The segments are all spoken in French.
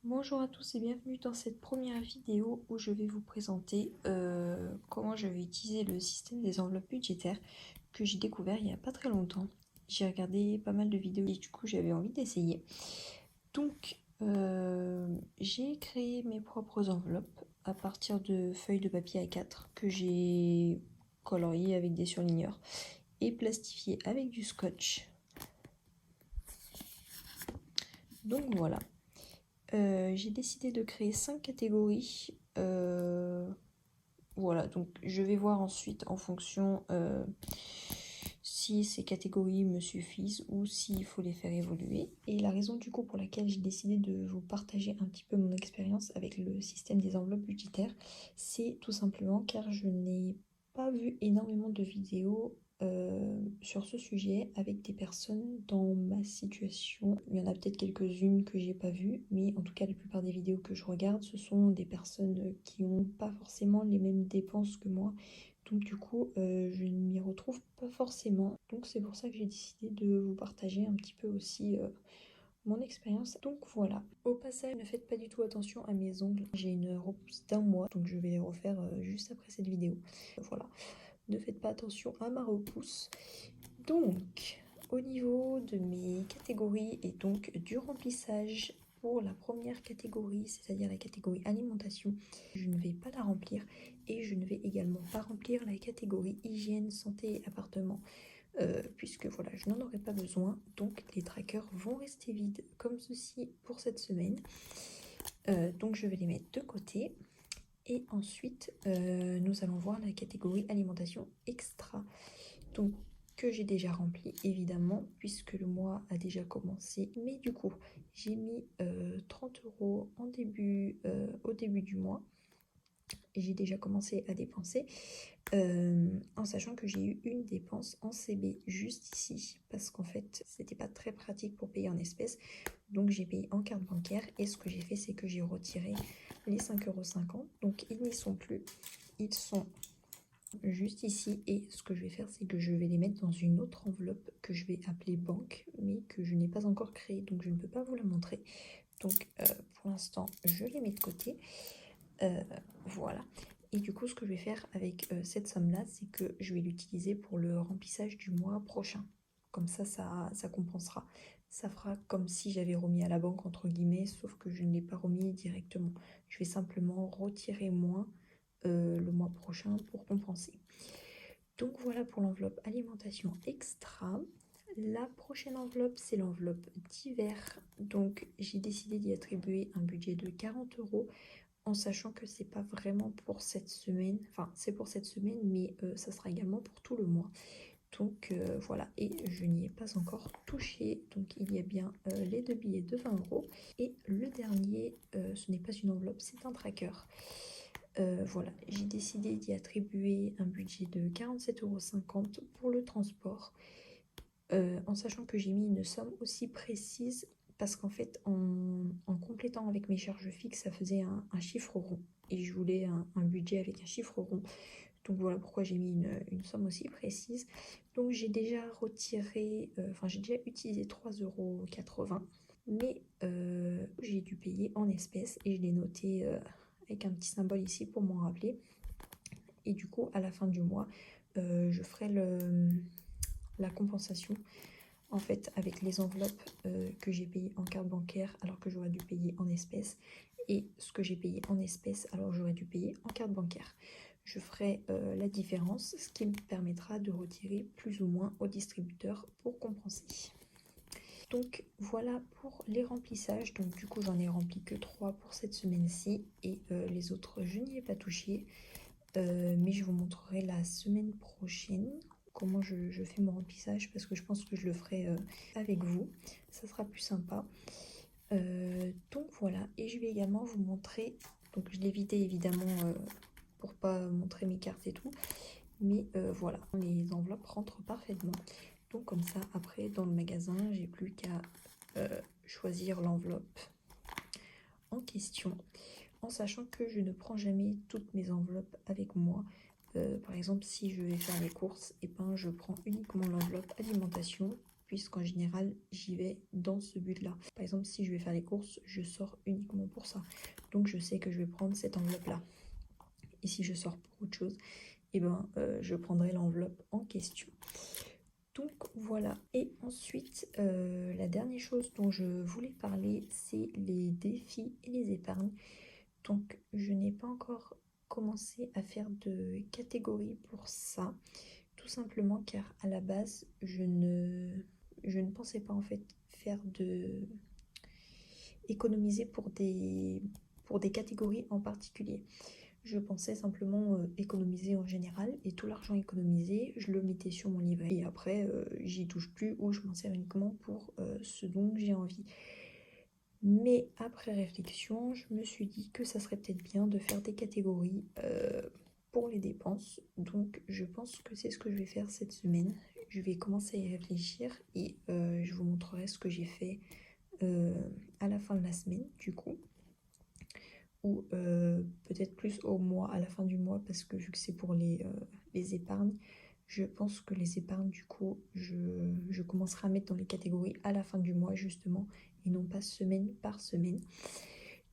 Bonjour à tous et bienvenue dans cette première vidéo où je vais vous présenter comment je vais utiliser le système des enveloppes budgétaires que j'ai découvert il n'y a pas très longtemps. J'ai regardé pas mal de vidéos et du coup j'avais envie d'essayer. Donc j'ai créé mes propres enveloppes à partir de feuilles de papier A4 que j'ai coloriées avec des surligneurs et plastifiées avec du scotch. Donc voilà. J'ai décidé de créer 5 catégories. Voilà, donc je vais voir ensuite en fonction si ces catégories me suffisent ou s'il faut les faire évoluer. Et la raison du coup pour laquelle j'ai décidé de vous partager un petit peu mon expérience avec le système des enveloppes budgétaires, c'est tout simplement car je n'ai pas vu énormément de vidéos sur ce sujet avec des personnes dans ma situation. Il y en a peut-être quelques-unes que j'ai pas vues, mais en tout cas la plupart des vidéos que je regarde, ce sont des personnes qui n'ont pas forcément les mêmes dépenses que moi. Donc du coup, je ne m'y retrouve pas forcément. Donc c'est pour ça que j'ai décidé de vous partager un petit peu aussi mon expérience. Donc voilà. Au passage, ne faites pas du tout attention à mes ongles. J'ai une repousse d'un mois, donc je vais les refaire juste après cette vidéo. Voilà. Ne faites pas attention à ma repousse. Donc, au niveau de mes catégories et donc du remplissage, pour la première catégorie, c'est-à-dire la catégorie alimentation, je ne vais pas la remplir et je ne vais également pas remplir la catégorie hygiène, santé et appartement puisque voilà, je n'en aurai pas besoin. Donc les trackers vont rester vides comme ceci pour cette semaine. Donc je vais les mettre de côté. Et ensuite, nous allons voir la catégorie alimentation extra. Donc, que j'ai déjà rempli évidemment, puisque le mois a déjà commencé. Mais du coup, j'ai mis 30 € au début du mois. Et j'ai déjà commencé à dépenser. En sachant que j'ai eu une dépense en CB juste ici, parce qu'en fait, c'était pas très pratique pour payer en espèces. Donc j'ai payé en carte bancaire et ce que j'ai fait, c'est que j'ai retiré les 5,50 €. Donc ils n'y sont plus, ils sont juste ici. Et ce que je vais faire, c'est que je vais les mettre dans une autre enveloppe que je vais appeler banque, mais que je n'ai pas encore créée, donc je ne peux pas vous la montrer. Donc pour l'instant, je les mets de côté. Voilà. Et du coup, ce que je vais faire avec cette somme-là, c'est que je vais l'utiliser pour le remplissage du mois prochain. Comme ça compensera. Ça fera comme si j'avais remis à la banque, entre guillemets, sauf que je ne l'ai pas remis directement. Je vais simplement retirer moins le mois prochain pour compenser. Donc voilà pour l'enveloppe alimentation extra. La prochaine enveloppe, c'est l'enveloppe d'hiver. Donc j'ai décidé d'y attribuer un budget de 40 € en sachant que c'est pas vraiment pour cette semaine, enfin c'est pour cette semaine, mais ça sera également pour tout le mois. Donc voilà, et je n'y ai pas encore touché. Donc il y a bien les deux billets de 20 € et le dernier, ce n'est pas une enveloppe, c'est un tracker. Voilà, j'ai décidé d'y attribuer un budget de 47,50 € pour le transport, en sachant que j'ai mis une somme aussi précise parce qu'en fait, en complétant avec mes charges fixes, ça faisait un chiffre rond. Et je voulais un budget avec un chiffre rond. Donc voilà pourquoi j'ai mis une somme aussi précise. Donc j'ai déjà retiré, j'ai déjà utilisé 3,80 €. Mais j'ai dû payer en espèces et je l'ai noté avec un petit symbole ici pour m'en rappeler. Et du coup, à la fin du mois, je ferai la compensation en fait avec les enveloppes que j'ai payées en carte bancaire alors que j'aurais dû payer en espèces et ce que j'ai payé en espèces alors j'aurais dû payer en carte bancaire. Je ferai la différence, ce qui me permettra de retirer plus ou moins au distributeur pour compenser. Donc voilà pour les remplissages. Donc du coup j'en ai rempli que 3 pour cette semaine-ci et les autres je n'y ai pas touché. Mais je vous montrerai la semaine prochaine comment je fais mon remplissage parce que je pense que je le ferai avec vous. Ça sera plus sympa. Donc voilà, et je vais également vous montrer, donc je l'ai vidé évidemment pour pas montrer mes cartes et tout, mais voilà, les enveloppes rentrent parfaitement. Donc comme ça, après dans le magasin, j'ai plus qu'à choisir l'enveloppe en question, en sachant que je ne prends jamais toutes mes enveloppes avec moi. Par exemple, si je vais faire les courses, et ben, je prends uniquement l'enveloppe alimentation puisqu'en général, j'y vais dans ce but-là. Par exemple, si je vais faire les courses, je sors uniquement pour ça. Donc je sais que je vais prendre cette enveloppe-là. Et si je sors pour autre chose, eh ben, je prendrai l'enveloppe en question. Donc voilà, et ensuite la dernière chose dont je voulais parler, c'est les défis et les épargnes. Donc je n'ai pas encore commencé à faire de catégorie pour ça, tout simplement car à la base je ne pensais pas en fait faire de économiser pour des catégories en particulier. Je pensais simplement économiser en général et tout l'argent économisé, je le mettais sur mon livret. Et après, j'y touche plus ou je m'en sers uniquement pour ce dont j'ai envie. Mais après réflexion, je me suis dit que ça serait peut-être bien de faire des catégories pour les dépenses. Donc je pense que c'est ce que je vais faire cette semaine. Je vais commencer à y réfléchir et je vous montrerai ce que j'ai fait à la fin de la semaine du coup. Ou peut-être plus au mois, à la fin du mois, parce que vu que c'est pour les épargnes, je pense que les épargnes, du coup, je commencerai à mettre dans les catégories à la fin du mois, justement, et non pas semaine par semaine.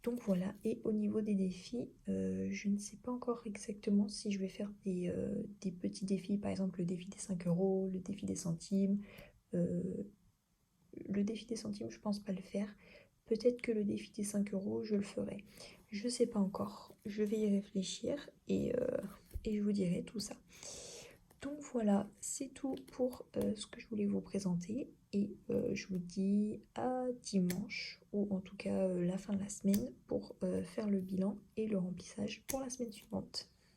Donc voilà, et au niveau des défis, je ne sais pas encore exactement si je vais faire des petits défis, par exemple le défi des 5 euros, le défi des centimes. Le défi des centimes, je pense pas le faire. Peut-être que le défi des 5 euros, je le ferai. Je sais pas encore. Je vais y réfléchir et je vous dirai tout ça. Donc voilà, c'est tout pour ce que je voulais vous présenter. Et je vous dis à dimanche, ou en tout cas la fin de la semaine, pour faire le bilan et le remplissage pour la semaine suivante.